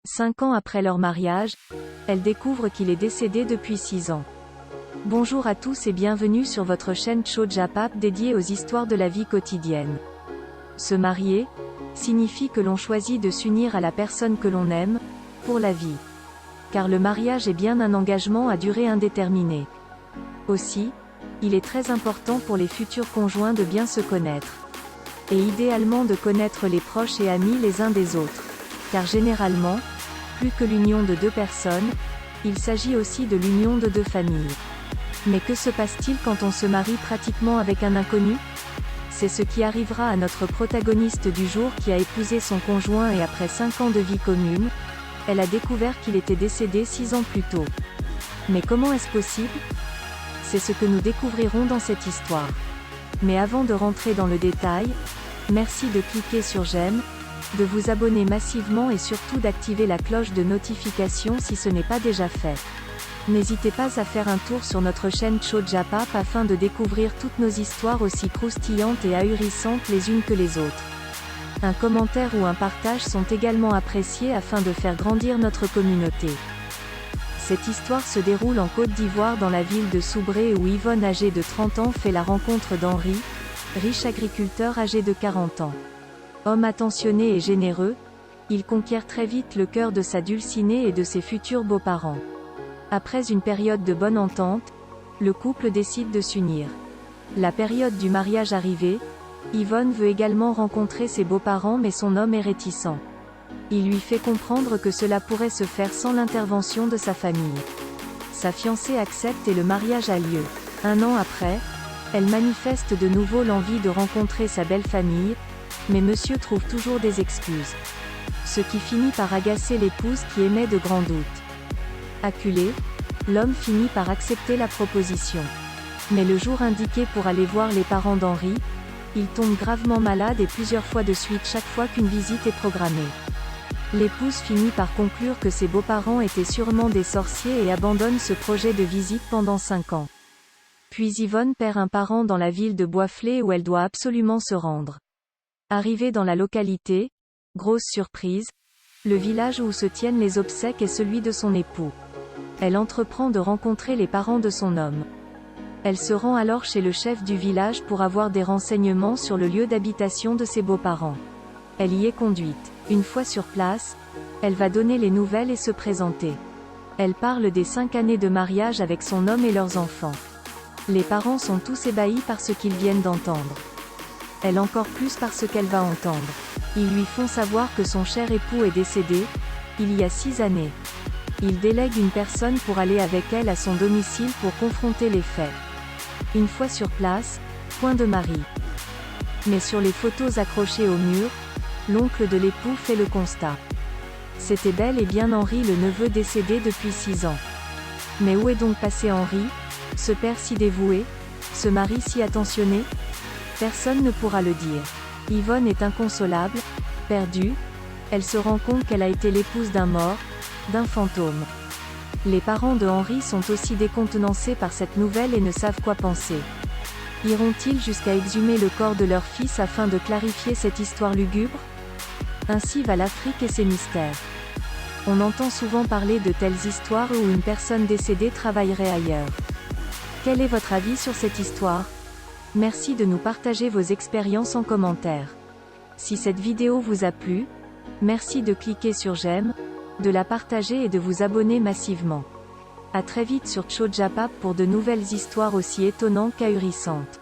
5 ans après leur mariage, elle découvre qu'il est décédé depuis 6 ans. Bonjour à tous et bienvenue sur votre chaîne Chojapap dédiée aux histoires de la vie quotidienne. Se marier signifie que l'on choisit de s'unir à la personne que l'on aime, pour la vie. Car le mariage est bien un engagement à durée indéterminée. Aussi, il est très important pour les futurs conjoints de bien se connaître. Et idéalement de connaître les proches et amis les uns des autres. Car généralement, plus que l'union de deux personnes, il s'agit aussi de l'union de deux familles. Mais que se passe-t-il quand on se marie pratiquement avec un inconnu? C'est ce qui arrivera à notre protagoniste du jour qui a épousé son conjoint et après 5 ans de vie commune, elle a découvert qu'il était décédé 6 ans plus tôt. Mais comment est-ce possible? C'est ce que nous découvrirons dans cette histoire. Mais avant de rentrer dans le détail, merci de cliquer sur j'aime, de vous abonner massivement et surtout d'activer la cloche de notification si ce n'est pas déjà fait. N'hésitez pas à faire un tour sur notre chaîne Chojapap afin de découvrir toutes nos histoires aussi croustillantes et ahurissantes les unes que les autres. Un commentaire ou un partage sont également appréciés afin de faire grandir notre communauté. Cette histoire se déroule en Côte d'Ivoire dans la ville de Soubré où Yvonne âgée de 30 ans fait la rencontre d'Henri, riche agriculteur âgé de 40 ans. Homme attentionné et généreux, il conquiert très vite le cœur de sa dulcinée et de ses futurs beaux-parents. Après une période de bonne entente, le couple décide de s'unir. La période du mariage arrivée, Yvonne veut également rencontrer ses beaux-parents mais son homme est réticent. Il lui fait comprendre que cela pourrait se faire sans l'intervention de sa famille. Sa fiancée accepte et le mariage a lieu. 1 an après, elle manifeste de nouveau l'envie de rencontrer sa belle famille, mais monsieur trouve toujours des excuses. Ce qui finit par agacer l'épouse qui émet de grands doutes. Acculé, l'homme finit par accepter la proposition. Mais le jour indiqué pour aller voir les parents d'Henri, il tombe gravement malade et plusieurs fois de suite chaque fois qu'une visite est programmée. L'épouse finit par conclure que ses beaux-parents étaient sûrement des sorciers et abandonne ce projet de visite pendant 5 ans. Puis Yvonne perd un parent dans la ville de Boisflé où elle doit absolument se rendre. Arrivée dans la localité, grosse surprise, le village où se tiennent les obsèques est celui de son époux. Elle entreprend de rencontrer les parents de son homme. Elle se rend alors chez le chef du village pour avoir des renseignements sur le lieu d'habitation de ses beaux-parents. Elle y est conduite. Une fois sur place, elle va donner les nouvelles et se présenter. Elle parle des 5 années de mariage avec son homme et leurs enfants. Les parents sont tous ébahis par ce qu'ils viennent d'entendre. Elle encore plus par ce qu'elle va entendre. Ils lui font savoir que son cher époux est décédé, il y a 6 années. Il délègue une personne pour aller avec elle à son domicile pour confronter les faits. Une fois sur place, point de mari. Mais sur les photos accrochées au mur, l'oncle de l'époux fait le constat. C'était bel et bien Henri le neveu décédé depuis 6 ans. Mais où est donc passé Henri, ce père si dévoué, ce mari si attentionné? Personne ne pourra le dire. Yvonne est inconsolable, perdue, elle se rend compte qu'elle a été l'épouse d'un mort, d'un fantôme. Les parents de Henri sont aussi décontenancés par cette nouvelle et ne savent quoi penser. Iront-ils jusqu'à exhumer le corps de leur fils afin de clarifier cette histoire lugubre? Ainsi va l'Afrique et ses mystères. On entend souvent parler de telles histoires où une personne décédée travaillerait ailleurs. Quel est votre avis sur cette histoire? Merci de nous partager vos expériences en commentaire. Si cette vidéo vous a plu, merci de cliquer sur j'aime, de la partager et de vous abonner massivement. À très vite sur Chojapap pour de nouvelles histoires aussi étonnantes qu'ahurissantes.